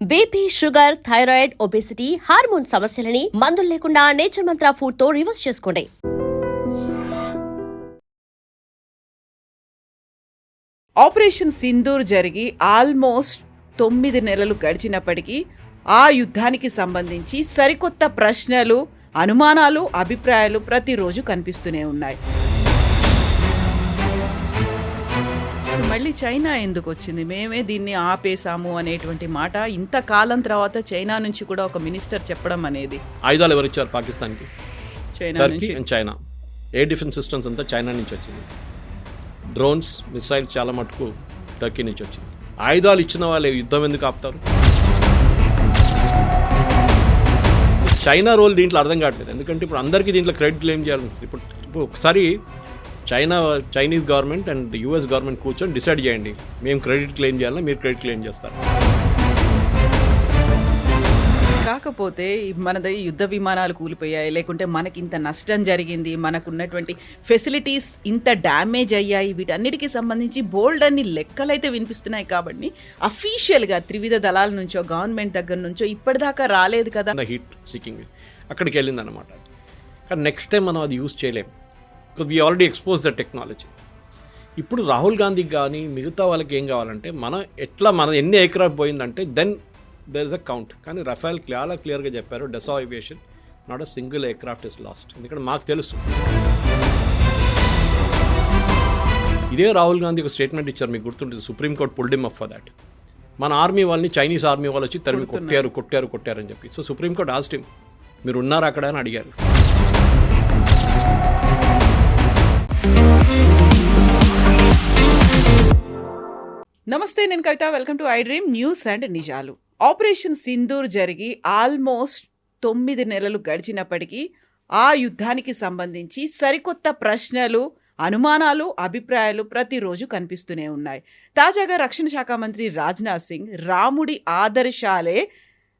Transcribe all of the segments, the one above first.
BP, sugar, thyroid, obesity, hormone సమస్యలని మందులు లేకుండా నేచర్ మంత్ర ఫుడ్ తో రివర్స్ చేసుకోండి. ఆపరేషన్ సింధూర్ జరిగి ఆల్మోస్ట్ 9 నెలలు గడిచినప్పటికీ ఆ యుద్ధానికి సంబంధించి సరికొత్త ప్రశ్నలు, అనుమానాలు, అభిప్రాయాలు ప్రతిరోజు కనిపిస్తూనే ఉన్నాయి. మళ్ళీ చైనా ఎందుకు వచ్చింది, మేమే దీన్ని ఆపేశాము అనేటువంటి మాట ఇంతకాలం తర్వాత చైనా నుంచి కూడా ఒక మినిస్టర్ చెప్పడం అనేది. ఆయుధాలు ఎవరు ఇచ్చారు పాకిస్తాన్కి? చైనా టర్కీ నుంచి. And China. Air defence systems అంతా చైనా నుంచి వచ్చింది. డ్రోన్స్, మిసైల్ చాలా మటుకు టర్కీ నుంచి వచ్చింది. ఆయుధాలు ఇచ్చిన వాళ్ళు యుద్ధం ఎందుకు ఆపుతారు? చైనా రోల్ దీంట్లో అర్థం కావట్లేదు. ఎందుకంటే ఇప్పుడు అందరికీ దీంట్లో క్రెడిట్ క్లెయిమ్ చేయాల్సి వస్తుంది. ఇప్పుడు ఒకసారి Chinese government and US government కూర్చొని డిసైడ్ చేయండి, మేము క్రెడిట్ క్లెయిమ్ చేయాలా, మీరు క్రెడిట్ క్లెయిమ్ చేస్తారు. కాకపోతే మనది యుద్ధ విమానాలు కూలిపోయాయి, లేకుంటే మనకి ఇంత నష్టం జరిగింది, మనకున్నటువంటి ఫెసిలిటీస్ ఇంత డ్యామేజ్ అయ్యాయి, వీటన్నిటికీ సంబంధించి బోల్డ్ అన్ని లెక్కలైతే వినిపిస్తున్నాయి. కాబట్టి అఫీషియల్గా త్రివిధ దళాల నుంచో గవర్నమెంట్ దగ్గర నుంచో ఇప్పటిదాకా రాలేదు కదా. హీట్ సీకింగ్ అక్కడికి వెళ్ళిందనమాట. కానీ నెక్స్ట్ టైం మనం అది యూజ్ చేయలేము, because we already expose the technology. ఇప్పుడు రాహుల్ గాంధీకి కానీ మిగతా వాళ్ళకి ఏం కావాలంటే మన ఎన్ని ఎయిర్క్రాఫ్ట్ పోయిందంటే then there is a count. కానీ రఫేల్ చాలా క్లియర్గా చెప్పారు, Dassault aviation not a single aircraft is lost. ఎందుకంటే మాకు తెలుసు. ఇదే రాహుల్ గాంధీ ఒక స్టేట్మెంట్ ఇచ్చారు, మీకు గుర్తుంటుంది, supreme court pulled him up for that. మన ఆర్మీ వాళ్ళని చైనీస్ ఆర్మీ వాళ్ళు వచ్చి తరిమి కొట్టారు అని చెప్పి. సో సుప్రీంకోర్టు ఆస్క్డ్ హిమ్, మీరు ఉన్నారా అక్కడ అని అడిగారు. నమస్తే, నేను Kavitha. Welcome to I dream news and నిజాలు. ఆపరేషన్ సింధూర్ జరిగి ఆల్మోస్ట్ 9 నెలలు గడిచినప్పటికీ ఆ యుద్ధానికి సంబంధించి సరికొత్త ప్రశ్నలు, అనుమానాలు, అభిప్రాయాలు ప్రతిరోజు కనిపిస్తూనే ఉన్నాయి. తాజాగా రక్షణ శాఖ మంత్రి రాజ్నాథ్ సింగ్ రాముడి ఆదర్శాలే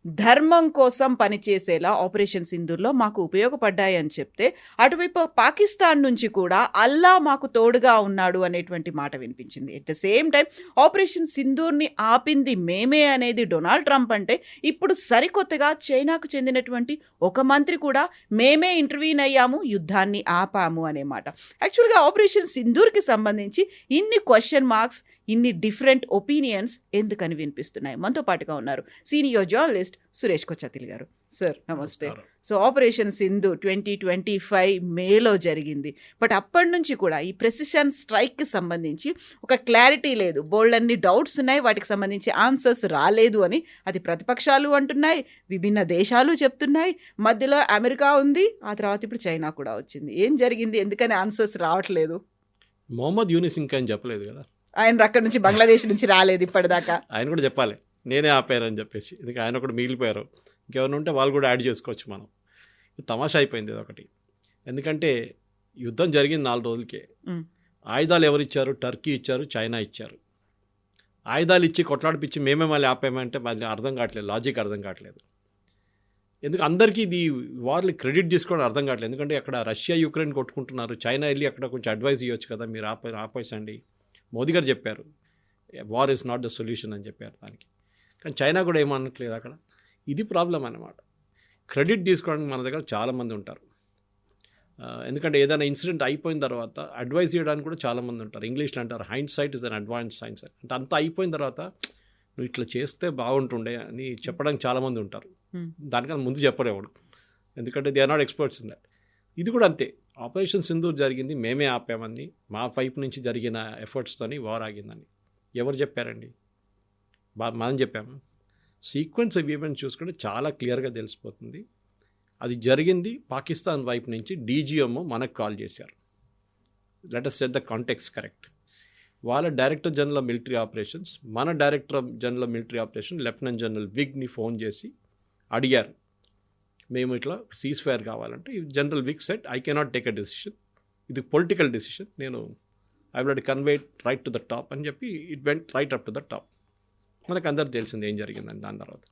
ధర్మం కోసం పనిచేసేలా ఆపరేషన్ సింధూర్లో మాకు ఉపయోగపడ్డాయి అని చెప్తే, అటువైపు పాకిస్తాన్ నుంచి కూడా అల్లా మాకు తోడుగా ఉన్నాడు అనేటువంటి మాట వినిపించింది. At the same time operation సింధూర్ని ఆపింది మేమే అనేది డొనాల్డ్ ట్రంప్ అంటే, ఇప్పుడు సరికొత్తగా చైనాకు చెందినటువంటి ఒక మంత్రి కూడా మేమే ఇంటర్వ్యూన్ అయ్యాము, యుద్ధాన్ని ఆపాము అనే మాట. యాక్చువల్గా ఆపరేషన్ సింధూర్కి సంబంధించి ఇన్ని క్వశ్చన్ మార్క్స్, ఇన్ని డిఫరెంట్ ఒపీనియన్స్ ఎందుకని వినిపిస్తున్నాయి? మనతో పాటుగా ఉన్నారు సీనియర్ జర్నలిస్ట్ సురేష్ కొచ్చతిల్ గారు. సార్ నమస్తే. సో ఆపరేషన్ సింధు 2025 మేలో జరిగింది. బట్ అప్పటి నుంచి కూడా ఈ ప్రెసిషన్ స్ట్రైక్కి సంబంధించి ఒక క్లారిటీ లేదు, బోల్డ్ అన్ని డౌట్స్ ఉన్నాయి, వాటికి సంబంధించి ఆన్సర్స్ రాలేదు అని అది ప్రతిపక్షాలు అంటున్నాయి, విభిన్న దేశాలు చెప్తున్నాయి, మధ్యలో అమెరికా ఉంది, ఆ తర్వాత ఇప్పుడు చైనా కూడా వచ్చింది. ఏం జరిగింది, ఎందుకని ఆన్సర్స్ రావట్లేదు? మొహమ్మద్ యూనిస్ ఇంకా అని చెప్పలేదు కదా, ఆయన అక్కడి నుంచి బంగ్లాదేశ్ నుంచి రాలేదు ఇప్పటిదాకా. ఆయన కూడా చెప్పాలి నేనే ఆపారని చెప్పేసి. ఎందుకంటే ఆయన ఒకటి మిగిలిపోయారు, ఇంకెవరైనా ఉంటే వాళ్ళు కూడా యాడ్ చేసుకోవచ్చు. మనం తమాషా అయిపోయింది ఇది ఒకటి. ఎందుకంటే యుద్ధం జరిగింది 4 రోజులకే. ఆయుధాలు ఎవరు ఇచ్చారు? టర్కీ ఇచ్చారు, చైనా ఇచ్చారు. ఆయుధాలు ఇచ్చి కొట్లాడిపించి మేమే మళ్ళీ ఆపామంటే మళ్ళీ అర్థం కావట్లేదు, లాజిక్ అర్థం కావట్లేదు. ఎందుకు అందరికీ ఇది వార్ని క్రెడిట్ తీసుకోవడం అర్థం కావట్లేదు. ఎందుకంటే అక్కడ రష్యా యుక్రెయిన్ కొట్టుకుంటున్నారు, చైనా వెళ్ళి అక్కడ కొంచెం అడ్వైస్ ఇవ్వచ్చు కదా, మీరు ఆపేసండి. మోదీ గారు చెప్పారు war is not the solution అని చెప్పారు దానికి. కానీ చైనా కూడా ఏమనట్లేదు అక్కడ. ఇది ప్రాబ్లం అన్నమాట. క్రెడిట్ తీసుకోవడానికి మన దగ్గర చాలామంది ఉంటారు. ఎందుకంటే ఏదైనా ఇన్సిడెంట్ అయిపోయిన తర్వాత అడ్వైస్ చేయడానికి కూడా చాలామంది ఉంటారు. ఇంగ్లీష్లో అంటారు hindsight is an advance science. అంటే అంతా అయిపోయిన తర్వాత నువ్వు ఇట్లా చేస్తే బాగుంటుండే అని చెప్పడానికి చాలామంది ఉంటారు. దానికన్నా ముందు చెప్పరేవాడు, ఎందుకంటే they are not experts in that. ఇది కూడా అంతే. ఆపరేషన్ సింధూర్ జరిగింది మేమే ఆపామని, మా వైపు నుంచి జరిగిన ఎఫర్ట్స్తోని వార్ ఆగిందని ఎవరు చెప్పారండి? మనం చెప్పాము. సీక్వెన్స్ ఆఫ్ ఈవెంట్స్ చూసుకుంటే చాలా క్లియర్గా తెలిసిపోతుంది. అది జరిగింది పాకిస్తాన్ వైపు నుంచి. డీజీఎంఓ మనకు కాల్ చేశారు, let us set the context correct. వాళ్ళ director general of military operations, మన director general of military operation lieutenant general విగ్ని ఫోన్ చేసి అడిగారు, మేము ఇట్లా సీజ్ ఫైర్ కావాలంటే. జనరల్ విగ్ said I cannot take a decision, ఇది పొలిటికల్ డెసిషన్, నేను I will convey right to the top అని చెప్పి it went right up to the top. మనకు అందరికి తెలిసింది ఏం జరిగిందని. దాని తర్వాత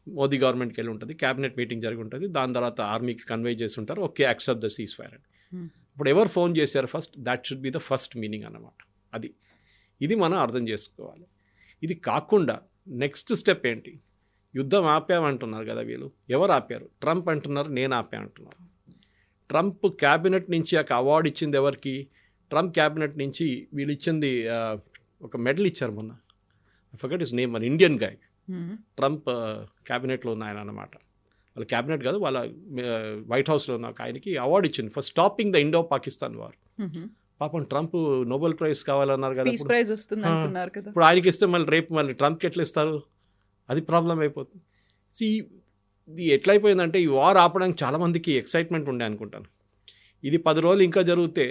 మోదీ గవర్నమెంట్కి వెళ్ళి ఉంటుంది, క్యాబినెట్ మీటింగ్ జరిగి ఉంటుంది, దాని తర్వాత ఆర్మీకి కన్వే చేసి ఉంటారు, okay accept the cease fire అని. ఇప్పుడు ఎవరు ఫోన్ చేశారు first, that should be the first meaning అన్నమాట. ఇది మనం అర్థం చేసుకోవాలి. ఇది కాకుండా నెక్స్ట్ స్టెప్ ఏంటి? యుద్ధం ఆపామంటున్నారు కదా వీళ్ళు. ఎవరు ఆపారు? ట్రంప్ అంటున్నారు, నేను ఆపా అంటున్నారు. ట్రంప్ క్యాబినెట్ నుంచి ఒక అవార్డు ఇచ్చింది ఎవరికి? ట్రంప్ క్యాబినెట్ నుంచి వీళ్ళు ఇచ్చింది ఒక మెడల్ ఇచ్చారు మొన్న. ఫర్గెట్ హిస్ నేమ్, మన ఇండియన్ గాయ్. ట్రంప్ క్యాబినెట్లో ఉన్న ఆయన అనమాట. వాళ్ళ క్యాబినెట్ కాదు, వాళ్ళ వైట్ హౌస్లో ఉన్న ఒక ఆయనకి అవార్డు ఇచ్చింది for stopping the Indo Pakistan war. పాపం ట్రంప్ నోబెల్ ప్రైజ్ కావాలన్నారు కదా, ప్రైజ్ వస్తుంది అనుకున్నారు కదా. ఇప్పుడు ఆయనకి ఇస్తే మళ్ళీ ట్రంప్కి ఎట్లా ఇస్తారు? అది ప్రాబ్లం అయిపోతుంది. ఇది ఎట్లయిపోయిందంటే ఈ వార్ ఆపడానికి చాలామందికి ఎక్సైట్మెంట్ ఉండే అనుకుంటాను. ఇది 10 రోజులు ఇంకా జరిగితే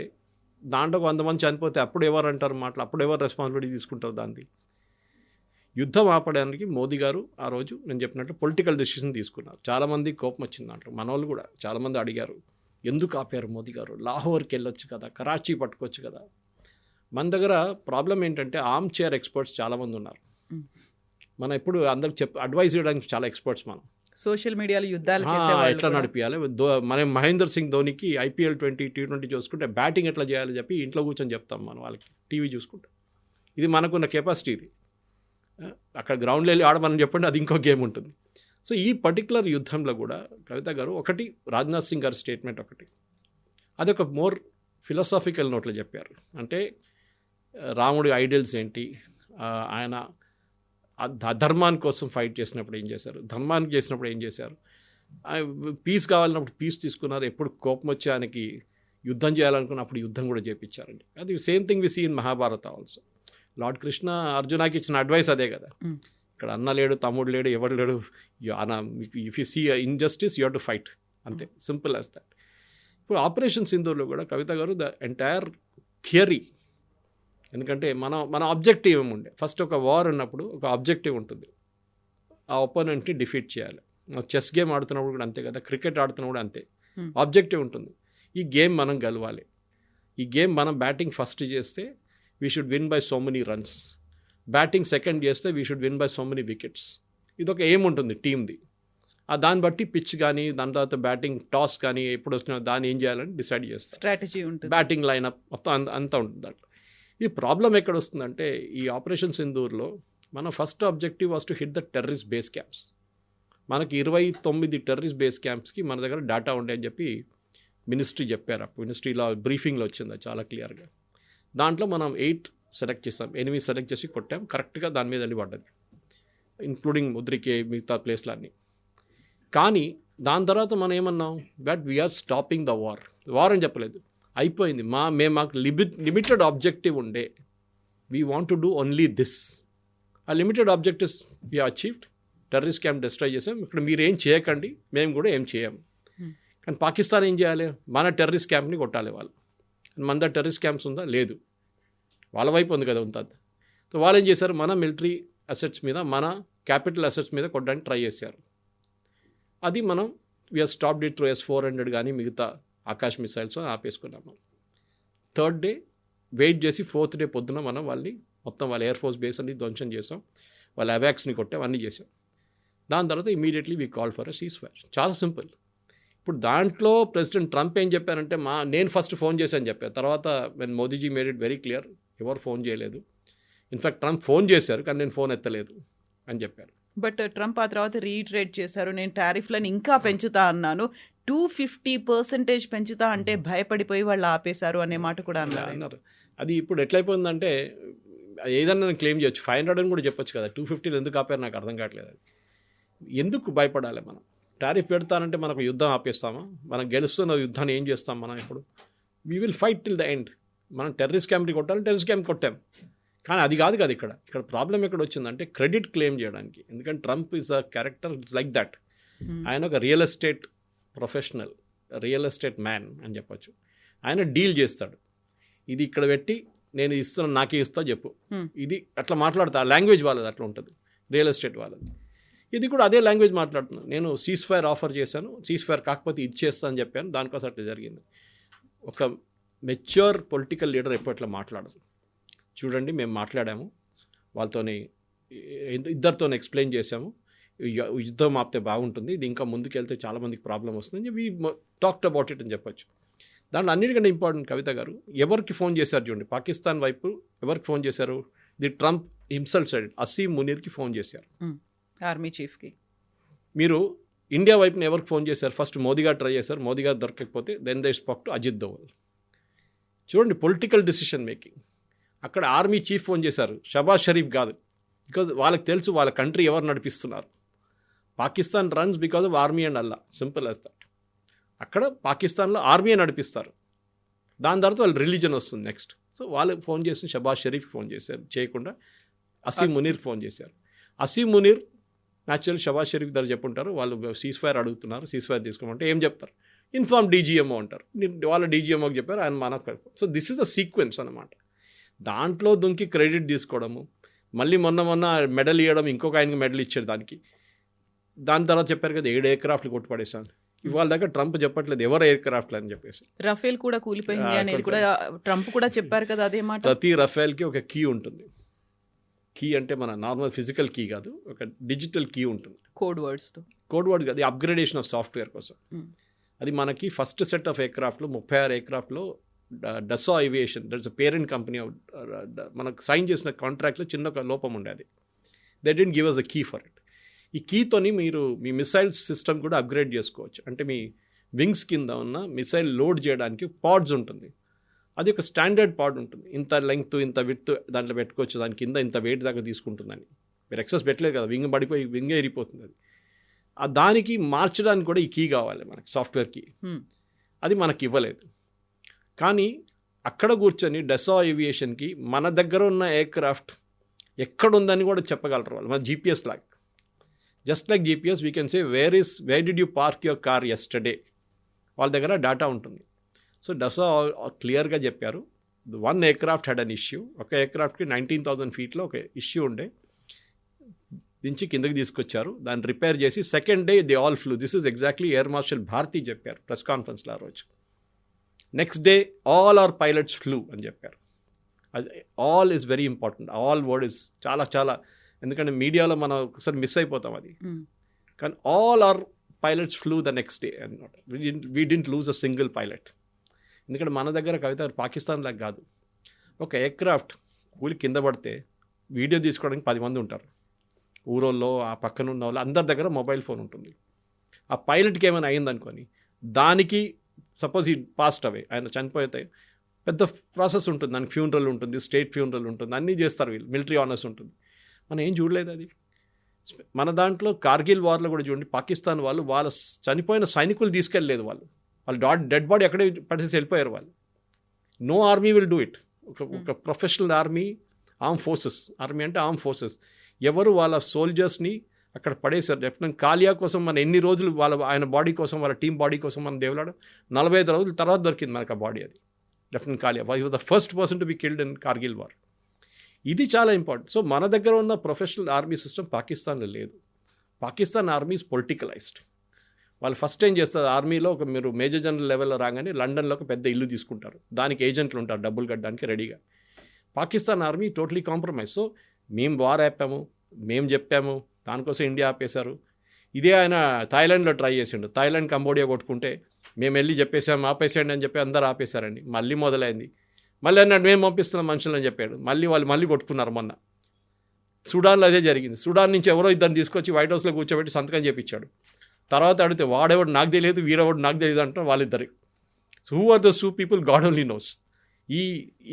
దాంట్లో 100 మంది చనిపోతే అప్పుడు ఎవరు అంటారు మాటలు? అప్పుడు ఎవరు రెస్పాన్సిబిలిటీ తీసుకుంటారు దాన్ని? యుద్ధం ఆపడానికి మోదీ గారు ఆ రోజు నేను చెప్పినట్టు పొలిటికల్ డెసిషన్ తీసుకున్నారు. చాలామంది కోపం వచ్చింది దాంట్లో. మన వాళ్ళు కూడా చాలామంది అడిగారు, ఎందుకు ఆపారు మోదీ గారు? లాహోర్కి వెళ్ళొచ్చు కదా, కరాచీ పట్టుకోవచ్చు కదా. మన దగ్గర ప్రాబ్లం ఏంటంటే ఆర్మ్ చైర్ ఎక్స్పర్ట్స్ చాలామంది ఉన్నారు. మనం ఎప్పుడు అందరికి అడ్వైజ్ చేయడానికి చాలా ఎక్స్పర్ట్స్. మనం సోషల్ మీడియాలో యుద్ధాలు ఎట్లా నడిపించాలి, మనం మహేందర్ సింగ్ ధోనికి IPL 20, T20 చూసుకుంటే బ్యాటింగ్ ఎట్లా చేయాలని చెప్పి ఇంట్లో కూర్చొని చెప్తాం మనం వాళ్ళకి, టీవీ చూసుకుంటే. ఇది మనకున్న కెపాసిటీ. ఇది అక్కడ గ్రౌండ్లో వెళ్ళి ఆడమని చెప్పండి, అది ఇంకో గేమ్ ఉంటుంది. సో ఈ పర్టికులర్ యుద్ధంలో కూడా కవిత గారు ఒకటి, రాజ్నాథ్ సింగ్ గారి స్టేట్మెంట్ ఒకటి, అదొక మోర్ ఫిలాసాఫికల్ నోట్లో చెప్పారు. అంటే రాముడి ఐడియల్స్ ఏంటి, ఆయన ధర్మాని కోసం ఫైట్ చేసినప్పుడు ఏం చేశారు, ధర్మానికి చేసినప్పుడు ఏం చేశారు, పీస్ కావాలన్నప్పుడు పీస్ తీసుకున్నారు, ఎప్పుడు కోపం వచ్చి ఆయనకి యుద్ధం చేయాలనుకున్నప్పుడు యుద్ధం కూడా చేయించారండి. అది same thing we see in Mahabharata also. Lord Krishna అర్జునాకి ఇచ్చిన అడ్వైస్ అదే కదా. ఇక్కడ అన్న లేడు, తమ్ముడు లేడు, ఎవరు లేడు, if you see injustice you have to fight, అంతే, సింపుల్ యాజ్ దట్. ఇప్పుడు ఆపరేషన్ సింధూర్లో కూడా కవిత గారు ద ఎంటైర్ థియరీ, ఎందుకంటే మన ఆబ్జెక్టివ్ ఏముండే, ఫస్ట్ ఒక వార్ ఉన్నప్పుడు ఒక ఆబ్జెక్టివ్ ఉంటుంది, ఆ ఒపోనెంట్ని డిఫీట్ చేయాలి. చెస్ గేమ్ ఆడుతున్నప్పుడు కూడా అంతే కదా, క్రికెట్ ఆడుతున్నప్పుడు కూడా అంతే, ఆబ్జెక్టివ్ ఉంటుంది. ఈ గేమ్ మనం గెలవాలి, ఈ గేమ్ మనం బ్యాటింగ్ ఫస్ట్ చేస్తే we should win by so many runs, batting second చేస్తే we should win by so many wickets. ఇదొక ఏం ఉంటుంది టీమ్ది. దాన్ని బట్టి పిచ్ కానీ దాని తర్వాత బ్యాటింగ్ టాస్ కానీ ఎప్పుడు వచ్చినా దాన్ని ఏం చేయాలని డిసైడ్ చేస్తారు, స్ట్రాటజీ ఉంటుంది, బ్యాటింగ్ లైనప్ మొత్తం అంతా ఉంటుంది దాంట్లో. ఈ ప్రాబ్లం ఎక్కడ వస్తుందంటే ఈ ఆపరేషన్ సింధూర్లో మన first objective was to hit the terrorist base camps. మనకి 29 టెర్రరిస్ట్ బేస్ క్యాంప్స్కి మన దగ్గర డేటా ఉండే అని చెప్పి మినిస్ట్రీ చెప్పారు. మినిస్ట్రీలో బ్రీఫింగ్లో వచ్చింది చాలా క్లియర్గా. దాంట్లో మనం 8 సెలెక్ట్ చేసాం, 8 సెలెక్ట్ చేసి కొట్టాం, కరెక్ట్గా దాని మీద వెళ్ళి పడ్డది, ఇంక్లూడింగ్ ముద్రికే మిగతా ప్లేస్లన్నీ. కానీ దాని తర్వాత మనం ఏమన్నాం, that we're stopping the war అని చెప్పలేదు, అయిపోయింది. మాకు లిమిటెడ్ ఆబ్జెక్టివ్ ఉండే, we want to do only this. ఆ limited objectives we achieved. Terrorist camp destroy చేసాం, ఇక్కడ మీరు ఏం చేయకండి, మేము కూడా ఏం చేయం. కానీ పాకిస్తాన్ ఏం చేయాలి, మన టెర్రరిస్ట్ క్యాంప్ని కొట్టాలి వాళ్ళు. మన దగ్గర టెర్రరిస్ట్ క్యాంప్స్ ఉందా? లేదు, వాళ్ళ వైపు ఉంది కదా ఉంటుంది. సో వాళ్ళు ఏం చేశారు, మన మిలిటరీ అసెట్స్ మీద, మన క్యాపిటల్ అసెట్స్ మీద కొట్టడానికి ట్రై చేశారు. అది మనం we are stopped it through S-400 కానీ మిగతా ఆకాశ్ మిసైల్స్ ఆపేసుకున్నాము. 3rd డే వెయిట్ చేసి 4th డే పొద్దున మనం వాళ్ళని మొత్తం వాళ్ళ ఎయిర్ ఫోర్స్ బేస్ అన్ని ధ్వంసం చేసాం, వాళ్ళ అవాక్స్ని కొట్టాం, అన్నీ చేసాం. దాని తర్వాత immediately we call for a cease fire. చాలా సింపుల్. ఇప్పుడు దాంట్లో ప్రెసిడెంట్ ట్రంప్ ఏం చెప్పారంటే, నేను ఫస్ట్ ఫోన్ చేశాను చెప్పారు. తర్వాత when Modiji made it very clear, ఎవరు ఫోన్ చేయలేదు, ఇన్ఫ్యాక్ట్ ట్రంప్ ఫోన్ చేశారు కానీ నేను ఫోన్ ఎత్తలేదు అని చెప్పారు. బట్ ట్రంప్ ఆ తర్వాత రీట్రేట్ చేశారు, నేను టారిఫ్లను ఇంకా పెంచుతా అన్నాను, 250% పెంచుతా అంటే భయపడిపోయి వాళ్ళు ఆపేశారు అనే మాట కూడా అన్నారు. అది ఇప్పుడు ఎట్లయిపోయిందంటే ఏదన్నా నేను క్లెయిమ్ చేయొచ్చు, 500 అని కూడా చెప్పొచ్చు కదా, 250 ఎందుకు ఆపారు నాకు అర్థం కావట్లేదు. అది ఎందుకు భయపడాలి? మనం టారిఫ్ పెడతానంటే మనకు యుద్ధం ఆపేస్తామా? మనం గెలుస్తున్న యుద్ధాన్ని ఏం చేస్తాం మనం? ఇప్పుడు we will fight till the end. మనం టెర్రరిస్ట్ క్యాంప్ని కొట్టాలి, టెర్రరిస్ట్ క్యాంప్ కొట్టాం. కానీ అది కాదు కదా ఇక్కడ ప్రాబ్లం ఎక్కడ వచ్చిందంటే క్రెడిట్ క్లెయిమ్ చేయడానికి. ఎందుకంటే Trump is a character like that. ఆయన ఒక real estate professional, real estate man అని చెప్పొచ్చు. ఆయన డీల్ చేస్తాడు, ఇది ఇక్కడ పెట్టి నేను ఇస్తున్నాను, నాకే ఇస్తా చెప్పు, ఇది అట్లా మాట్లాడతా. లాంగ్వేజ్ వాళ్ళది అట్లా ఉంటుంది, రియల్ ఎస్టేట్ వాళ్ళది. ఇది కూడా అదే లాంగ్వేజ్ మాట్లాడుతున్నాను. నేను సీజ్ ఫైర్ ఆఫర్ చేశాను, సీజ్ ఫైర్ కాకపోతే ఇది చేస్తా అని చెప్పాను, దానికోసం అట్లా జరిగింది. ఒక మెచ్యూర్ పొలిటికల్ లీడర్ ఎప్పట్లో మాట్లాడదు. చూడండి, మేము మాట్లాడాము వాళ్ళతోని, ఇద్దరితో ఎక్స్ప్లెయిన్ చేసాము, యుద్ధం ఆపితే బాగుంటుంది, ఇది ఇంకా ముందుకెళ్తే చాలామందికి ప్రాబ్లం వస్తుంది, వీ టాక్డ్ అబౌట్ ఇట్ అని చెప్పొచ్చు. దాంట్లో అన్నిటికంటే ఇంపార్టెంట్ కవిత గారు ఎవరికి ఫోన్ చేశారు చూడండి, పాకిస్తాన్ వైపు ఎవరికి ఫోన్ చేశారు? The Trump himself side Asim మునీర్కి ఫోన్ చేశారు, ఆర్మీ చీఫ్కి. మీరు ఇండియా వైపున ఎవరికి ఫోన్ చేశారు? ఫస్ట్ మోదీ గారు ట్రై చేశారు, మోదీ గారు దొరకకపోతే then they spoke to Ajit Doval. చూడండి పొలిటికల్ డిసిషన్ మేకింగ్. అక్కడ ఆర్మీ చీఫ్ ఫోన్ చేశారు, షబాజ్ షరీఫ్ కాదు. బికాజ్ వాళ్ళకి తెలుసు వాళ్ళ కంట్రీ ఎవరు నడిపిస్తున్నారు. Pakistan runs because of army and Allah, simple as that. అక్కడ పాకిస్తాన్లో ఆర్మీ నడిపిస్తారు, దాని తర్వాత వాళ్ళ రిలీజన్ వస్తుంది నెక్స్ట్. సో వాళ్ళు ఫోన్ చేసి షబాజ్ షరీఫ్కి ఫోన్ చేశారు, చేయకుండా అసీం మునీర్కి ఫోన్ చేశారు. అసీం మునీర్ న్యాచురల్ షబాజ్ షరీఫ్ దగ్గర చెప్పుంటారు, వాళ్ళు సీజ్ ఫైర్ అడుగుతున్నారు, సీజ్ ఫైర్ తీసుకోమంటే ఏం చెప్తారు? ఇన్ఫార్మ్ డీజీఎంఓ అంటారు. వాళ్ళ డీజీఎంఓకి చెప్పారు, ఆయన మనకు. So this is a sequence అనమాట. దాంట్లో దుంకి క్రెడిట్ తీసుకోవడము, మళ్ళీ మొన్న మెడల్ ఇవ్వడం, ఇంకొక ఆయనకి మెడల్ ఇచ్చాడు దానికి. దాని తర్వాత చెప్పారు కదా 7 ఎయిర్క్రాఫ్ట్లు కొట్టుపడేసాను. ఇవాళ దగ్గర ట్రంప్ చెప్పట్లేదు ఎవరు ఎయిర్క్రాఫ్ట్లు అని చెప్పేసి. రఫేల్ కూడా కూలిపోయింది అనేది కూడా ట్రంప్ కూడా చెప్పారు కదా అదే మాట. ప్రతి రఫేల్కి ఒక కీ ఉంటుంది. కీ అంటే మన నార్మల్ ఫిజికల్ కీ కాదు, ఒక డిజిటల్ కీ ఉంటుంది. కోడ్ వర్డ్ కాదు, అప్గ్రేడేషన్ ఆఫ్ సాఫ్ట్వేర్ కోసం. అది మనకి ఫస్ట్ సెట్ ఆఫ్ ఎయిర్క్రాఫ్ట్లు 36 ఎయిర్క్రాఫ్ట్లో Dassault aviation, that's a parent company, మనకు సైన్ చేసిన కాంట్రాక్ట్లో చిన్న ఒక లోపం ఉండేది. They didn't give us a key for it. ఈ కీతోని మీరు మీ మిసైల్స్ సిస్టమ్ కూడా అప్గ్రేడ్ చేసుకోవచ్చు. అంటే మీ వింగ్స్ కింద ఉన్న మిసైల్ లోడ్ చేయడానికి పాడ్స్ ఉంటుంది. అది ఒక స్టాండర్డ్ పాడ్ ఉంటుంది, ఇంత లెంగ్త్ ఇంత విడ్త్ దాంట్లో పెట్టుకోవచ్చు, దాని కింద ఇంత వెయిట్ దాకా తీసుకుంటుందని. మీరు ఎక్సెస్ పెట్టలేదు కదా, వింగ్ పడిపోయి వింగే ఇరిగిపోతుంది. అది దానికి మార్చడానికి కూడా ఈ కీ కావాలి మనకి, సాఫ్ట్వేర్ కీ. అది మనకి ఇవ్వలేదు. కానీ అక్కడ కూర్చొని డసా ఏవియేషన్కి మన దగ్గర ఉన్న ఎయిర్క్రాఫ్ట్ ఎక్కడుందని కూడా చెప్పగలరు వాళ్ళు. మన జీపీఎస్ లాగా, just like GPS we can say where did you park your car yesterday. వాళ్ళ దగ్గర డేటా ఉంటుంది. సో డసా క్లియర్గా చెప్పారు, 1 ఎయిర్క్రాఫ్ట్ హ్యాడ్ అన్ ఇష్యూ. ఒక ఎయిర్క్రాఫ్ట్కి 19,000 ఫీట్లో ఒక ఇష్యూ ఉండే, దించి కిందకి తీసుకొచ్చారు, దాన్ని రిపేర్ చేసి second day they all flew. This is exactly air marshal Bharti చెప్పారు ప్రెస్ కాన్ఫరెన్స్లో ఆ రోజు. Next day all our pilots flew అని చెప్పారు. అది all is very important. All word is చాలా, ఎందుకంటే మీడియాలో మనం ఒకసారి మిస్ అయిపోతాం అది. కానీ all our pilots flew the next day అన్నమాట. We didn't lose a single pilot. ఎందుకంటే మన దగ్గర కవిత పాకిస్తాన్ లాగా కాదు. ఒక ఎయిర్క్రాఫ్ట్ కూలి కింద పడితే వీడియో తీసుకోవడానికి 10 మంది ఉంటారు. ఊరోళ్ళు, ఆ పక్కన ఉన్న వాళ్ళు అందరి దగ్గర మొబైల్ ఫోన్ ఉంటుంది. ఆ పైలట్కి ఏమైనా అయిందనుకొని దానికి సపోజ్ ఈ పాస్ట్ అవే, ఆయన చనిపోతే పెద్ద ప్రాసెస్ ఉంటుంది, దానికి ఫ్యూనరల్ ఉంటుంది, స్టేట్ ఫ్యూనరల్ ఉంటుంది, అన్నీ చేస్తారు వీళ్ళు, మిలిటరీ ఆనర్స్ ఉంటుంది. మనం ఏం చూడలేదు అది. మన దాంట్లో కార్గిల్ వార్లో కూడా చూడండి, పాకిస్తాన్ వాళ్ళు వాళ్ళ చనిపోయిన సైనికులు తీసుకెళ్ళలేదు, వాళ్ళు డెడ్ బాడీ అక్కడే పడేసి వెళ్ళిపోయారు వాళ్ళు. No army will do it. ఒక ప్రొఫెషనల్ ఆర్మీ ఫోర్సెస్, ఆర్మీ అంటే ఫోర్సెస్, ఎవరు వాళ్ళ సోల్జర్స్ని అక్కడ పడేశారు. లెఫ్టినెంట్ కాలియా కోసం మన ఎన్ని రోజులు ఆయన బాడీ కోసం, వాళ్ళ టీం బాడీ కోసం మనం దేవులాడు 45 రోజుల తర్వాత దొరికింది మనకు ఆ బాడీ. అది lieutenant Kalia was the first person to be killed in Kargil war. ఇది చాలా ఇంపార్టెంట్. సో మన దగ్గర ఉన్న ప్రొఫెషనల్ ఆర్మీ సిస్టమ్ పాకిస్తాన్లో లేదు. Pakistan army is politicised. వాళ్ళు ఫస్ట్ ఏం చేస్తారు, ఆర్మీలో ఒక మీరు మేజర్ జనరల్ లెవెల్లో రాగానే లండన్లో ఒక పెద్ద ఇల్లు తీసుకుంటారు, దానికి ఏజెంట్లు ఉంటారు డబ్బులు కట్టడానికి రెడీగా. Pakistan army totally compromise. So మేము వార్ ఆపాము, మేము చెప్పాము, దానికోసం ఇండియా ఆపేశారు. ఇదే ఆయన థాయిలాండ్లో ట్రై చేసిండు, థాయిలాండ్ కంబోడియా కొట్టుకుంటే మేము వెళ్ళి చెప్పేసాము ఆపేసేయండి అని చెప్పి అందరూ ఆపేశారండి. మళ్ళీ మొదలైంది, మళ్ళీ అన్నాడు మేము పంపిస్తున్నాం మనుషులని చెప్పాడు, వాళ్ళు మళ్ళీ కొట్టుకున్నారు. మొన్న సుడాన్లో అదే జరిగింది. సుడాన్ నుంచి ఎవరో ఇద్దరిని తీసుకొచ్చి వైట్ హౌస్లో కూర్చోబెట్టి సంతకం చేయించాడు. తర్వాత అడిగితే వాడెవడు నాకు తెలియదు, వీడెవడు నాకు తెలియదు అంటారు వాళ్ళిద్దరు. So who are those 2 people, god only knows. ఈ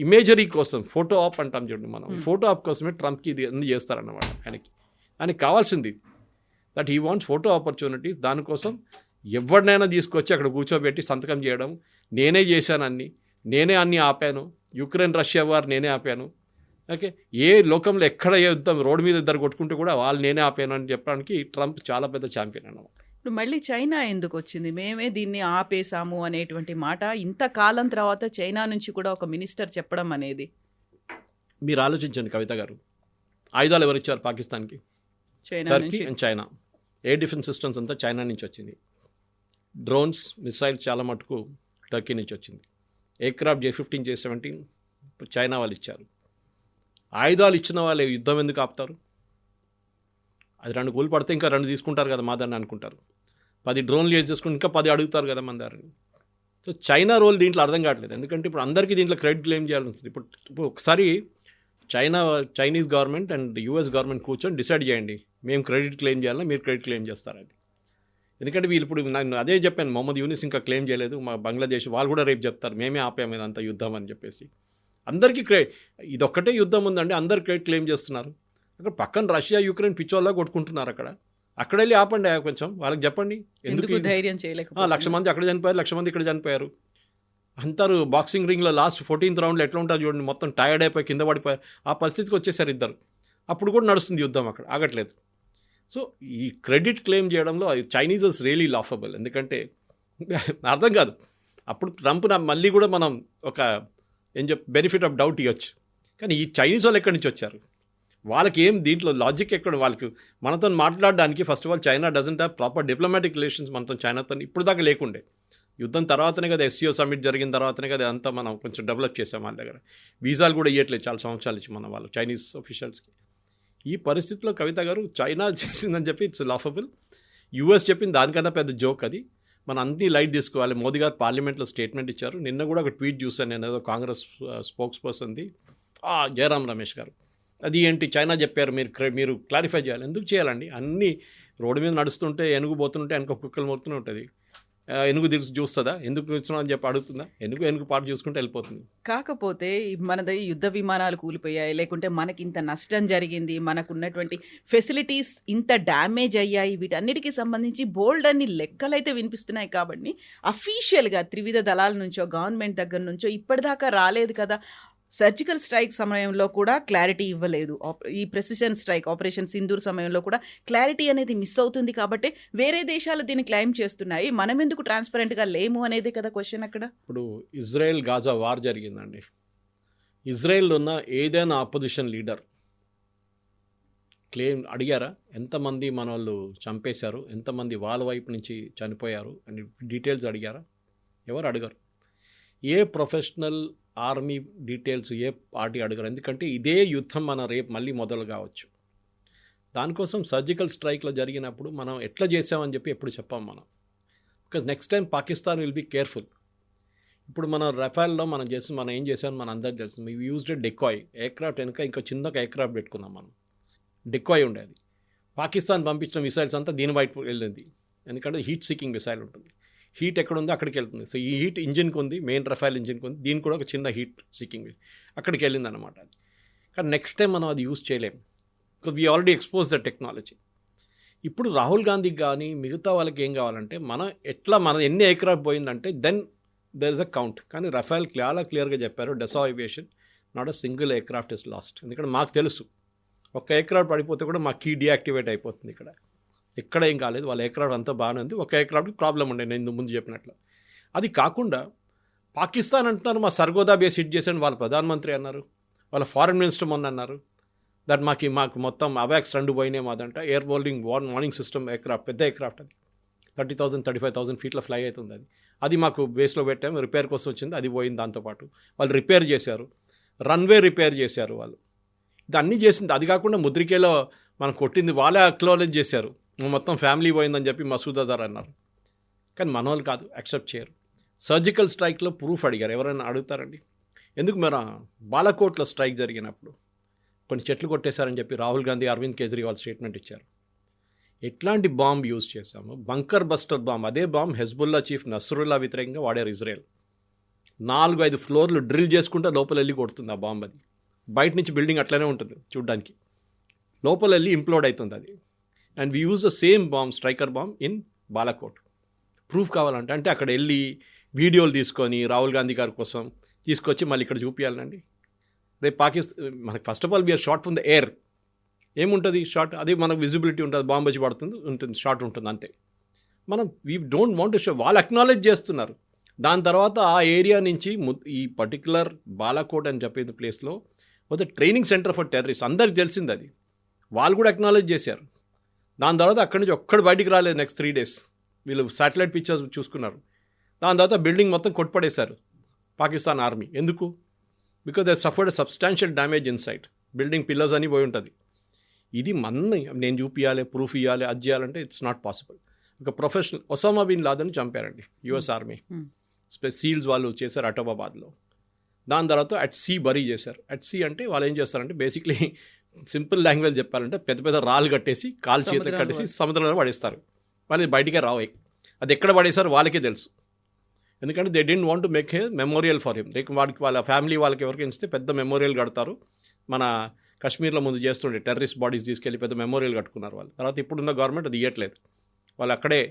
ఇమేజరీ కోసం, ఫోటో ఆప్ అంటాం చూడండి మనం, ఫోటో ఆప్ కోసమే ట్రంప్కి ఇది అన్ని చేస్తారన్నమాట. ఆయనకి కావాల్సింది that he wants photo opportunities. దానికోసం ఎవరినైనా తీసుకొచ్చి అక్కడ కూర్చోబెట్టి సంతకం చేయడం, నేనే చేశాను నేనే అన్నీ ఆపాను, యుక్రెయిన్ రష్యా వార్ నేనే ఆపాను. ఓకే, ఏ లోకంలో ఎక్కడ యుద్ధం రోడ్డు మీద ఇద్దరు కొట్టుకుంటే కూడా వాళ్ళు నేనే ఆపాను అని చెప్పడానికి ట్రంప్ చాలా పెద్ద ఛాంపియన్ అన్నమాట. ఇప్పుడు మళ్ళీ చైనా ఎందుకు వచ్చింది, మేమే దీన్ని ఆపేసాము అనేటువంటి మాట ఇంతకాలం తర్వాత చైనా నుంచి కూడా ఒక మినిస్టర్ చెప్పడం అనేది? మీరు ఆలోచించండి కవిత గారు, ఆయుధాలు ఎవరు ఇచ్చారు పాకిస్తాన్కి? Turkey and China. Air defence systems అంతా చైనా నుంచి వచ్చింది. డ్రోన్స్, మిసైల్స్ చాలా మటుకు టర్కీ నుంచి వచ్చింది. ఎయిర్క్రాఫ్ట్ J-15, J-17 చైనా వాళ్ళు ఇచ్చారు. ఆయుధాలు ఇచ్చిన వాళ్ళు యుద్ధం ఎందుకు ఆపుతారు? అది 2 కూలి పడితే ఇంకా 2 తీసుకుంటారు కదా మాదాన్ని అనుకుంటారు. 10 డ్రోన్లు యూజ్ చేసుకుని ఇంకా 10 అడుగుతారు కదా మన దారిని. సో చైనా రోల్ దీంట్లో అర్థం కావట్లేదు. ఎందుకంటే ఇప్పుడు అందరికీ దీంట్లో క్రెడిట్ క్లెయిమ్ చేయాల్సి ఉంటుంది. ఇప్పుడు ఒకసారి Chinese government and US government కూర్చొని డిసైడ్ చేయండి, మేము క్రెడిట్ క్లెయిమ్ చేయాలా, మీరు క్రెడిట్ క్లెయిమ్ చేస్తారని. ఎందుకంటే వీళ్ళు ఇప్పుడు నేను అదే చెప్పాను, మొహమ్మద్ యూనిస్ ఇంకా క్లెయిమ్ చేయలేదు, మా బంగ్లాదేశ్ వాళ్ళు కూడా రేపు చెప్తారు మేమే ఆపాము ఇదంతా యుద్ధం అని చెప్పేసి. అందరికీ ఇదొక్కటే యుద్ధం ఉందండి, అందరు క్లెయిమ్ చేస్తున్నారు. అక్కడ పక్కన రష్యా యుక్రెయిన్ పిచ్చోళ్ళ కొట్టుకుంటున్నారు. అక్కడ వెళ్ళి ఆపండి కొంచెం, వాళ్ళకి చెప్పండి ఎందుకు ధైర్యం చేయలేక. 1,00,000 మంది అక్కడ చనిపోయారు, 1,00,000 మంది ఇక్కడ చనిపోయారు అంటారు. బాక్సింగ్ రింగ్లో లాస్ట్ 14th రౌండ్లో ఎట్లా ఉంటారు చూడండి, మొత్తం టైర్డ్ అయిపోయి కింద పడిపోయారు, ఆ పరిస్థితికి వచ్చేసారు ఇద్దరు. అప్పుడు కూడా నడుస్తుంది యుద్ధం, అక్కడ ఆగట్లేదు. సో ఈ క్రెడిట్ క్లెయిమ్ చేయడంలో చైనీస్ ఇస్ రియలీ లాఫబుల్. ఎందుకంటే అర్థం కాదు. అప్పుడు ట్రంప్ మళ్ళీ కూడా మనం ఒక బెనిఫిట్ ఆఫ్ డౌట్ ఇవ్వచ్చు, కానీ ఈ చైనీస్ వాళ్ళు ఎక్కడి నుంచి వచ్చారు, వాళ్ళకి ఏం దీంట్లో లాజిక్ ఎక్కడ, వాళ్ళకి మనతో మాట్లాడడానికి first of all China doesn't have proper diplomatic relations మనతో, చైనాతో ఇప్పుడు దాకా లేకుండే. యుద్ధం తర్వాతనే కదా SCO సమ్మిట్ జరిగిన తర్వాతనే కదా అంతా మనం కొంచెం డెవలప్ చేసాం. వాళ్ళ దగ్గర వీసాలు కూడా ఇవ్వట్లేదు చాలా సంవత్సరాల నుంచి మన వాళ్ళు చైనీస్ ఆఫీషియల్స్కి. ఈ పరిస్థితిలో కవిత గారు చైనా చేసిందని చెప్పి ఇట్స్ లాఫబుల్, US చెప్పింది దానికన్నా పెద్ద జోక్ అది. మనం అన్ని లైట్ తీసుకోవాలి. మోదీ గారు పార్లమెంట్లో స్టేట్మెంట్ ఇచ్చారు. నిన్న కూడా ఒక ట్వీట్ చూశాను నేను, ఏదో కాంగ్రెస్ స్పోక్స్ పర్సన్ది జయరాం రమేష్ గారు. అది ఏంటి చైనా చెప్పారు, మీరు క్లారిఫై చేయాలి. ఎందుకు చేయాలండి? అన్నీ రోడ్డు మీద నడుస్తుంటే ఏనుగు పోతుంటే వెనక కుక్కలు మొత్తునే ఉంటుంది, ఏనుగు చూస్తుందా, ఎందుకు చూస్తున్నావు అని చెప్పి అడుగుతుందా? ఏనుగు పాటు చూసుకుంటే వెళ్ళిపోతుంది. కాకపోతే మనది యుద్ధ విమానాలు కూలిపోయాయి, లేకుంటే మనకి ఇంత నష్టం జరిగింది, మనకు ఉన్నటువంటి ఫెసిలిటీస్ ఇంత డ్యామేజ్ అయ్యాయి, వీటన్నిటికీ సంబంధించి బోల్డ్ అన్ని లెక్కలైతే వినిపిస్తున్నాయి. కాబట్టి అఫీషియల్గా త్రివిధ దళాల నుంచో గవర్నమెంట్ దగ్గర నుంచో ఇప్పటిదాకా రాలేదు కదా. సర్జికల్ స్ట్రైక్ సమయంలో కూడా క్లారిటీ ఇవ్వలేదు, ఈ ప్రెసిషన్ స్ట్రైక్ ఆపరేషన్ సింధూర్ సమయంలో కూడా క్లారిటీ అనేది మిస్ అవుతుంది. కాబట్టి వేరే దేశాలు దీన్ని క్లెయిమ్ చేస్తున్నాయి, మనం ఎందుకు ట్రాన్స్పరెంట్గా లేము అనేది కదా క్వశ్చన్ అక్కడ. ఇప్పుడు ఇజ్రాయెల్ గాజా వార్ జరిగిందండి. ఇజ్రాయెల్లో ఉన్న ఏదైనా ఆపోజిషన్ లీడర్ క్లెయిమ్ అడిగారా ఎంతమంది మన వాళ్ళు చంపేశారు, ఎంతమంది వాళ్ళ వైపు నుంచి చనిపోయారు అని డీటెయిల్స్ అడిగారా? ఎవరు అడగరు. A professional army details A party అడగరు. ఎందుకంటే ఇదే యుద్ధం మన రేపు మళ్ళీ మొదలు కావచ్చు. దానికోసం సర్జికల్ స్ట్రైక్లో జరిగినప్పుడు మనం ఎట్లా చేసామని చెప్పి ఎప్పుడు చెప్పాం మనం, because next time Pakistan will be careful. ఇప్పుడు మన రఫాల్లో మనం ఏం చేసామని మన అందరికీ తెలుసు. వీ యూజ్డ్ డెకాయ్ ఎయిర్క్రాఫ్ట్ వెనుక ఇంకో చిన్న ఎయిర్క్రాఫ్ట్ పెట్టుకున్నాం మనం, డెకాయ్ ఉండేది. పాకిస్తాన్ పంపించిన మిసైల్స్ అంతా దీని వైపు వెళ్ళింది, ఎందుకంటే హీట్ సీకింగ్ మిసైల్ ఉంటుంది. హీట్ ఎక్కడుందో అక్కడికి వెళ్తుంది. సో ఈ హీట్ ఇంజిన్కి ఉంది, మెయిన్ రఫైల్ ఇంజిన్కి ఉంది, దీనికి కూడా ఒక చిన్న హీట్ సీకింగ్ అక్కడికి వెళ్ళింది అనమాట. అది కానీ నెక్స్ట్ టైం మనం అది యూజ్ చేయలేము, because we already expose the technology. ఇప్పుడు రాహుల్ గాంధీకి కానీ మిగతా వాళ్ళకి ఏం కావాలంటే మన ఎన్ని ఎయిర్క్రాఫ్ట్ పోయిందంటే then there is a count. కానీ రఫైల్ చాలా క్లియర్గా చెప్పారు, Dassault aviation not a single aircraft is lost. ఎందుకంటే మాకు తెలుసు ఒక ఎయిర్క్రాఫ్ట్ పడిపోతే కూడా మా కీ డియాక్టివేట్ అయిపోతుంది. ఎక్కడ ఏం కాలేదు, వాళ్ళ ఎయిర్క్రాఫ్ట్ అంతా బాగానే ఉంది, ఒక ఎయిర్క్రాఫ్ట్కి ప్రాబ్లం ఉండే నేను ముందు చెప్పినట్లు. అది కాకుండా పాకిస్తాన్ అంటున్నారు మా సర్గోదా బేస్ హిట్ చేశాను, వాళ్ళ ప్రధానమంత్రి అన్నారు, వాళ్ళ ఫారెన్ మినిస్టర్ మొన్న అన్నారు దట్ మాకు మొత్తం అవాక్స్ 2 పోయినాయి మాదంట. ఎయిర్ బోల్డింగ్ వార్నింగ్ సిస్టమ్ ఎయిర్క్రాఫ్ట్, పెద్ద ఎయిర్క్రాఫ్ట్ అది 30,000 35,000 ఫీట్ల ఫ్లై అవుతుంది. అది మాకు బేస్లో పెట్టాము, రిపేర్ కోసం వచ్చింది, అది పోయింది. దాంతోపాటు వాళ్ళు రిపేర్ చేశారు, రన్వే రిపేర్ చేశారు వాళ్ళు. ఇది అన్నీ చేసింది. అది కాకుండా ముద్రికేలో మనం కొట్టింది వాళ్ళే అక్నాలెడ్జ్ చేశారు, మొత్తం ఫ్యామిలీ పోయిందని చెప్పి మసూద్ అజార్ అన్నారు. కానీ మన వాళ్ళు కాదు, యాక్సెప్ట్ చేయరు. సర్జికల్ స్ట్రైక్లో ప్రూఫ్ అడిగారు, ఎవరైనా అడుగుతారండి? ఎందుకు మరి బాలాకోట్లో స్ట్రైక్ జరిగినప్పుడు కొన్ని చెట్లు కొట్టేశారని చెప్పి రాహుల్ గాంధీ, అరవింద్ కేజ్రీవాల్ స్టేట్మెంట్ ఇచ్చారు. ఎట్లాంటి బాంబ్ యూజ్ చేశాము? Bunker buster bomb. అదే బాంబ్ హెజ్బుల్లా చీఫ్ నస్రుల్లా వ్యతిరేకంగా వాడారు ఇజ్రాయెల్. 4-5 ఫ్లోర్లు డ్రిల్ చేసుకుంటే లోపల వెళ్ళి కొడుతుంది ఆ బాంబ్. అది బయట నుంచి బిల్డింగ్ అట్లనే ఉంటుంది చూడ్డానికి, లోపల వెళ్ళి ఇంప్లోడ్ అవుతుంది అది. And we use the same bomb, striker bomb in Balakot. Proof కావాలంటే అంటే అక్కడ వెళ్ళి వీడియోలు తీసుకొని రాహుల్ గాంధీ గారి కోసం తీసుకొచ్చి మళ్ళీ ఇక్కడ చూపించాలండి. రేపు మనకి first of all we're shot from the air. ఏముంటుంది షాట్? అది మనకు విజిబిలిటీ ఉంటుంది, బాంబ్ వచ్చి ఉంటుంది, షాట్ ఉంటుంది అంతే. మనం we don't want to show. వాళ్ళు అక్నాలెడ్జ్ చేస్తున్నారు. దాని తర్వాత ఆ ఏరియా నుంచి ఈ పర్టికులర్ బాలాకోట్ అని చెప్పే ప్లేస్లో ఒక ట్రైనింగ్ సెంటర్ ఫర్ టెర్రరిస్ట్, అందరికి తెలిసింది అది, వాళ్ళు కూడా అక్నాలెడ్జ్ చేశారు. దాని తర్వాత అక్కడి నుంచి ఒక్కడు బయటికి రాలేదు. నెక్స్ట్ 3 days వీళ్ళు శాటిలైట్ పిక్చర్స్ చూసుకున్నారు. దాని తర్వాత బిల్డింగ్ మొత్తం కొట్టుపడేశారు పాకిస్తాన్ ఆర్మీ. ఎందుకు? Because they suffered substantial damage inside. Building pillars అని పోయి ఉంటుంది. ఇది నేను చూపించాలి, ప్రూఫ్ ఇవ్వాలి, అది చేయాలంటే ఇట్స్ నాట్ పాసిబుల్. ఒక ప్రొఫెషనల్ ఒసామా బిన్ లాదెన్ చంపారండి US ఆర్మీ. సీల్స్ వాళ్ళు చేశారు అటోబాబాద్లో. దాని తర్వాత అట్ సీ బరీ చేశారు. అట్ సీ అంటే వాళ్ళు ఏం చేస్తారంటే బేసిక్లీ సింపుల్ లాంగ్వేజ్ చెప్పాలంటే పెద్ద పెద్ద రాళ్ళు కట్టేసి కాలు చేతులు కట్టేసి సముద్రంలో పడేస్తారు. వాళ్ళది బయటికే రావు. అది ఎక్కడ పడేసారో వాళ్ళకే తెలుసు. ఎందుకంటే they didn't want to make a memorial for him. Like వాడికి వాళ్ళ ఫ్యామిలీ వాళ్ళకి ఎవరికి ఇస్తే పెద్ద మెమోరియల్ కడతారు. మన కాశ్మీర్లో ముందు చేస్తుండే టెర్రరిస్ట్ బాడీస్ తీసుకెళ్ళి పెద్ద మెమోరియల్ కట్టుకున్నారు వాళ్ళు. తర్వాత ఇప్పుడున్న గవర్నమెంట్ అది ఇవ్వట్లేదు. వాళ్ళు అక్కడే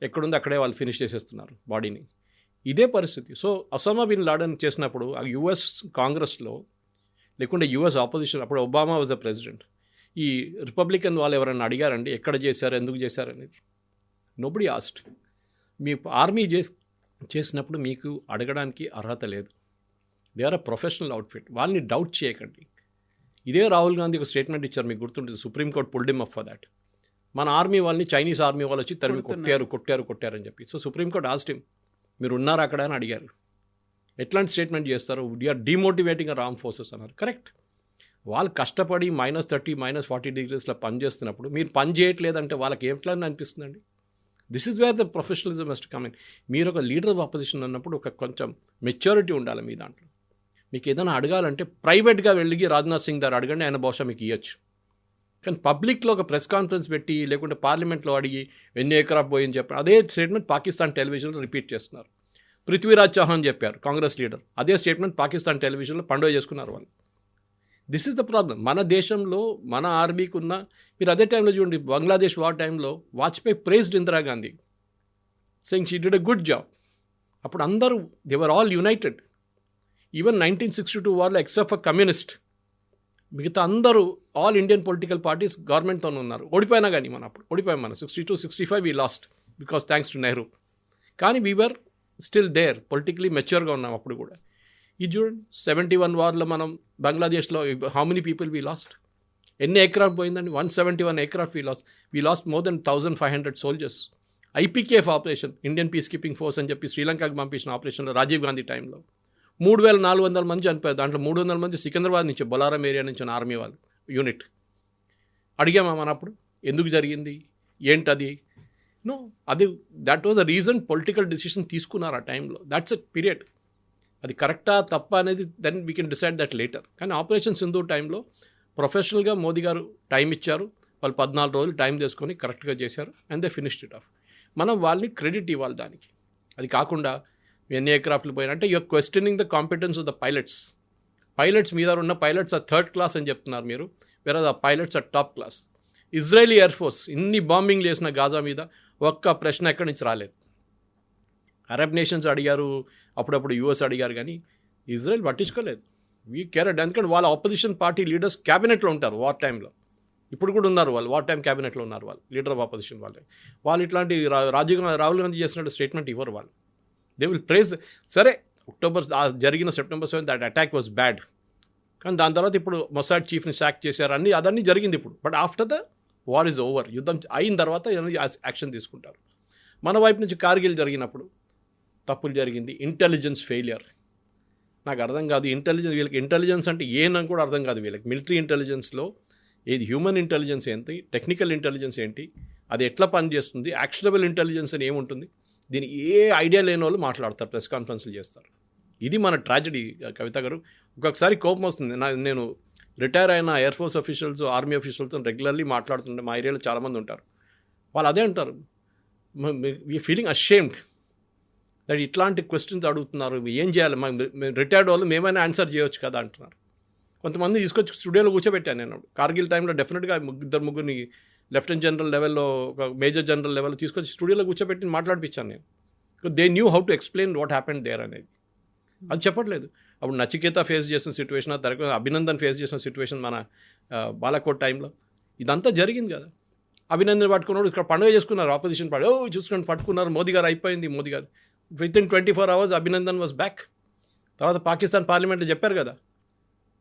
ఎక్కడుందో అక్కడే వాళ్ళు ఫినిష్ చేసేస్తున్నారు బాడీని. ఇదే పరిస్థితి. సో ఒసామా బిన్ లాడెన్ చేసినప్పుడు ఆ యుఎస్ కాంగ్రెస్లో లేకుంటే యుఎస్ ఆపోజిషన్, అప్పుడు ఒబామా వాజ్ ద ప్రెసిడెంట్, ఈ రిపబ్లికన్ వాళ్ళు ఎవరైనా అడిగారండి ఎక్కడ చేశారు, ఎందుకు చేశారు అనేది? Nobody asked. మీ ఆర్మీ చేసినప్పుడు మీకు అడగడానికి అర్హత లేదు. They are a professional outfit. వాళ్ళని డౌట్ చేయకండి. ఇదే రాహుల్ గాంధీ ఒక స్టేట్మెంట్ ఇచ్చారు, మీకు గుర్తుంటుంది. Supreme court pulled him up for that. మన ఆర్మీ వాళ్ళని చైనీస్ ఆర్మీ వాళ్ళు వచ్చి తరిమి కొట్టారు అని చెప్పి. సో సుప్రీంకోర్టు ఆస్క్డ్ హిమ్, మీరు ఉన్నారా అక్కడ అని అడిగారు. ఎట్లాంటి స్టేట్మెంట్ చేస్తారు? వీఆర్ డిమోటివేటింగ్ అర్ ఆర్మ్ ఫోర్సెస్ అన్నారు. కరెక్ట్. వాళ్ళు కష్టపడి -30 -40 డిగ్రీస్లో పని చేస్తున్నప్పుడు మీరు పని చేయట్లేదంటే వాళ్ళకి ఎట్లా అనిపిస్తుందండి? This is where the professionalism must come in. మీరు ఒక లీడర్ ఆఫ్ అపోజిషన్ అన్నప్పుడు ఒక కొంచెం మెచ్యూరిటీ ఉండాలి మీ దాంట్లో. మీకు ఏదైనా అడగాలంటే ప్రైవేట్గా వెళ్ళి రాజ్నాథ్ సింగ్ గారు అడగండి, ఆయన బహుశా మీకు ఇవ్వచ్చు. కానీ పబ్లిక్లో ఒక ప్రెస్ కాన్ఫరెన్స్ పెట్టి లేకుంటే పార్లమెంట్లో అడిగి ఎన్ని ఎకరాఫ్ పోయింది చెప్పారు. అదే స్టేట్మెంట్ పాకిస్తాన్ టెలివిజన్లో రిపీట్ చేస్తున్నారు. పృథ్వీరాజ్ చౌహాన్ చెప్పారు, కాంగ్రెస్ లీడర్. అదే స్టేట్మెంట్ పాకిస్తాన్ టెలివిజన్లో పండుగ చేసుకున్నారు వాళ్ళు. This is the problem. మన దేశంలో మన ఆర్మీకి ఉన్న, మీరు అదే టైంలో చూడండి, బంగ్లాదేశ్ వార్ టైంలో Vajpayee praised Indira Gandhi, saying she did a good job. అప్పుడు అందరూ they were all United. Even 1962 వార్లో except for communist, మిగతా అందరూ ఆల్ ఇండియన్ పొలిటికల్ పార్టీస్ గవర్నమెంట్తో ఉన్నారు. ఓడిపోయినా కానీ అప్పుడు ఓడిపోయాం మనం. 62-65 we last because thanks to Nehru. కానీ వీఆర్ స్టిల్ దేర్, పొలిటికలీ మెచ్యూర్గా ఉన్నాం అప్పుడు కూడా. ఇది చూడండి, 71 వార్లో మనం బంగ్లాదేశ్లో how many people we last? ఎన్ని ఎయిర్క్రాఫ్ట్ పోయిందండి? 171 aircraft we last more than 1500 soldiers. IPKF operation, Indian piece keeping force అని చెప్పి శ్రీలంకకు పంపించిన ఆపరేషన్లో రాజీవ్ గాంధీ టైంలో 3400 మంది చనిపోయారు. దాంట్లో 300 మంది సికింద్రాబాద్ నుంచి, బొలారం ఏరియా నుంచి ఆర్మీ వాళ్ళు యూనిట్. అడిగామా మన అప్పుడు ఎందుకు జరిగింది ఏంటది? నో, అది that was the reason. Political decision తీసుకున్నారు ఆ టైంలో. That's a period. అది కరెక్టా తప్ప అనేది then we can decide that later. కానీ ఆపరేషన్ సింధూర్ టైంలో ప్రొఫెషనల్గా మోదీ గారు టైం ఇచ్చారు. వాళ్ళు 14 రోజులు టైం తీసుకొని కరెక్ట్గా చేశారు and they finished it off. మనం వాళ్ళని క్రెడిట్ ఇవ్వాలి దానికి. అది కాకుండా ఎన్ని ఎయిర్క్రాఫ్ట్లు పోయినంటే you're questioning the competence of the pilots మీద ఉన్న పైలట్స్ ఆర్ థర్డ్ క్లాస్ అని చెప్తున్నారు మీరు, వేరే ఆ pilots are top class. Israeli air force ఇన్ని బాంబింగ్ చేసిన గాజా మీద ఒక్క ప్రశ్న ఎక్కడి నుంచి రాలేదు. అరబ్ నేషన్స్ అడిగారు, అప్పుడప్పుడు యూఎస్ అడిగారు, కానీ ఇజ్రాయెల్ పట్టించుకోలేదు. We care. ఎందుకంటే వాళ్ళ ఆపోజిషన్ పార్టీ లీడర్స్ క్యాబినెట్లో ఉంటారు వార్ టైంలో. ఇప్పుడు కూడా ఉన్నారు వాళ్ళు, వార్ టైం క్యాబినెట్లో ఉన్నారు వాళ్ళు, లీడర్ ఆఫ్ ఆపోజిషన్ వాళ్ళు ఇట్లాంటి రాహుల్ గాంధీ చేసినట్టు స్టేట్మెంట్ ఇవ్వరు వాళ్ళు. They will praise. సరే, జరిగిన September 7 that attack was bad, కానీ దాని తర్వాత ఇప్పుడు మొసాడ్ చీఫ్ని సాక్ చేశారు, అదన్నీ జరిగింది ఇప్పుడు. But after the war is over, యుద్ధం అయిన తర్వాత యాక్షన్ తీసుకుంటారు. మన వైపు నుంచి కార్గిల్ జరిగినప్పుడు తప్పులు జరిగింది, ఇంటెలిజెన్స్ ఫెయిలియర్. నాకు అర్థం కాదు వీళ్ళకి ఇంటెలిజెన్స్ అంటే ఏంటని కూడా అర్థం కాదు వీళ్ళకి. మిలిటరీ ఇంటెలిజెన్స్లో ఏది హ్యూమన్ ఇంటెలిజెన్స్ ఏంటి, టెక్నికల్ ఇంటెలిజెన్స్ ఏంటి, అది ఎట్లా పనిచేస్తుంది, యాక్షనబుల్ ఇంటెలిజెన్స్ అని ఏముంటుంది, దీని ఏ ఐడియా లేని వాళ్ళు మాట్లాడతారు, ప్రెస్ కాన్ఫరెన్స్లు చేస్తారు. ఇది మన ట్రాజడీ కవిత గారు. ఒక్కొక్కసారి కోపం వస్తుంది. నేను రిటైర్ అయిన ఎయిర్ ఫోర్స్ ఆఫీషియల్స్, ఆర్మీ ఆఫీషియల్స్తో రెగ్యులర్లీ మాట్లాడుతుంటే మా ఏరియాలో చాలామంది ఉంటారు. వాళ్ళు అదే అంటారు, వీ ఫీలింగ్ అషేమ్డ్ దట్ ఇట్లాంటి క్వశ్చన్స్ అడుగుతున్నారు, ఏం చేయాలి, మేము రిటైర్డ్ వాళ్ళు మేమైనా ఆన్సర్ చేయవచ్చు కదా అంటున్నారు. కొంతమంది తీసుకొచ్చి స్టూడియోలో కూర్చోబెట్టాను నేను. కార్గిల్ టైంలో డెఫినెట్గా ముగ్గురిని లెఫ్టినెంట్ జనరల్ లెవెల్లో, ఒక మేజర్ జనరల్ లెవెల్లో తీసుకొచ్చి స్టూడియోలో కూర్చోబెట్టి మాట్లాడిపించాను నేను. They knew how to explain what happened there అనేది. అది చెప్పట్లేదు. అప్పుడు నచికేత ఫేస్ చేసిన సిచ్యువేషన్, ఆ తర్వాత అభినందన్ ఫేస్ చేసిన సిచ్యువేషన్ మన బాలాకోట్ టైంలో ఇదంతా జరిగింది కదా. అభినందన్ పట్టుకున్నాడు, ఇక్కడ పండుగ చేసుకున్నారు ఆపోజిషన్ పార్టీ, చూసుకొని పట్టుకున్నారు, మోదీ గారు అయిపోయింది. మోదీ గారు within 24 hours Abhinandan was back. తర్వాత పాకిస్తాన్ పార్లమెంట్లో చెప్పారు కదా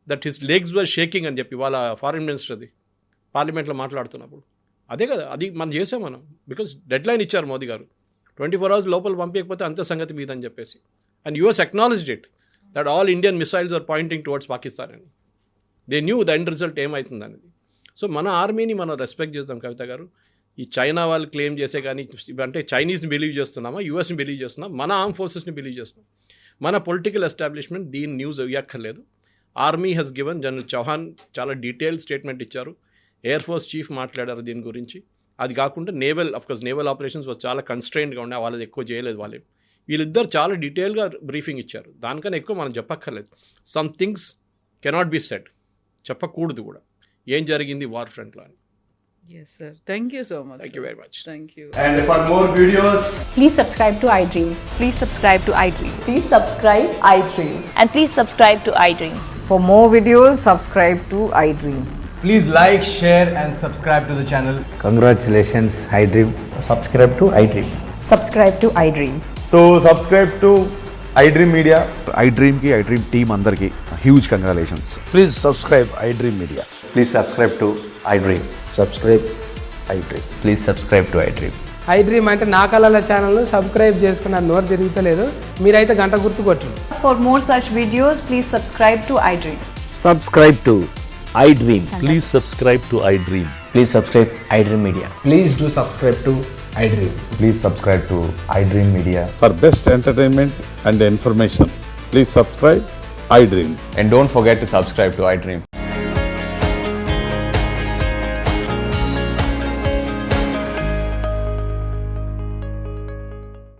that his legs was shaking అని చెప్పి, వాళ్ళ ఫారిన్ మినిస్టర్ది పార్లమెంట్లో మాట్లాడుతున్నప్పుడు. అదే కదా, అది మనం చేసాం మనం. బికాజ్ డెడ్ లైన్ ఇచ్చారు మోదీ గారు, 24 hours లోపల పంపించకపోతే అంత సంగతి మీద అని చెప్పేసి. And US acknowledged it that all Indian missiles are pointing towards Pakistan అని. They knew the end result ఏమవుతుంది అనేది. సో మన ఆర్మీని మనం రెస్పెక్ట్ చేద్దాం కవిత గారు. ఈ చైనా వాళ్ళు క్లెయిమ్ చేసే కానీ, అంటే చైనీస్ని బిలీవ్ చేస్తున్నామా, యూఎస్ని బిలీవ్ చేస్తున్నాం, మన ఆర్మ్ ఫోర్సెస్ని బిలీవ్ చేస్తున్నాం. మన పొలిటికల్ ఎస్టాబ్లిష్మెంట్ దీని న్యూస్ ఇవ్వక్కర్లేదు. Army has given, general Chauhan చాలా డీటెయిల్ స్టేట్మెంట్ ఇచ్చారు, ఎయిర్ ఫోర్స్ చీఫ్ మాట్లాడారు దీని గురించి. అది కాకుండా నేవల్ నేవల్ ఆపరేషన్స్ చాలా కన్స్ట్రైన్డ్గా ఉన్నాయి, వాళ్ళది ఎక్కువ చేయలేదు వాళ్ళు. వీళ్ళిద్దరు చాలా డీటెయిల్గా బ్రీఫింగ్ ఇచ్చారు, దానికన్నా ఎక్కువ మనం చెప్పక్కర్లేదు. Some things cannot be said, చెప్పకూడదు కూడా ఏం జరిగింది వార్ ఫ్రంట్లో అని. Yes, sir. Thank you so much. Thank you very much. Thank you. And for more videos, Please subscribe to iDream. Please subscribe to iDream. Please subscribe iDream. And please subscribe to iDream. For more videos, subscribe to iDream. please like, share and subscribe to the channel. Congratulations, iDream. Subscribe to iDream. Subscribe to iDream. So subscribe to iDream Media. iDream ki iDream team andarki huge congratulations. Please subscribe iDream Media. Please subscribe to iDream. Subscribe iDream. Please subscribe to iDream. iDream అంటే నా కళల ఛానల్ను subscribe చేసుకున్న నోరు తిరుగుతలేదు, మీరైతే గంట గుర్తు కొట్టండి. For more such videos, please subscribe to iDream. Subscribe to iDream. Please subscribe to iDream. Please subscribe iDream Media. Please do subscribe to iDream. Please subscribe to iDream Media. For best entertainment and information, please subscribe iDream. And don't forget to subscribe to iDream.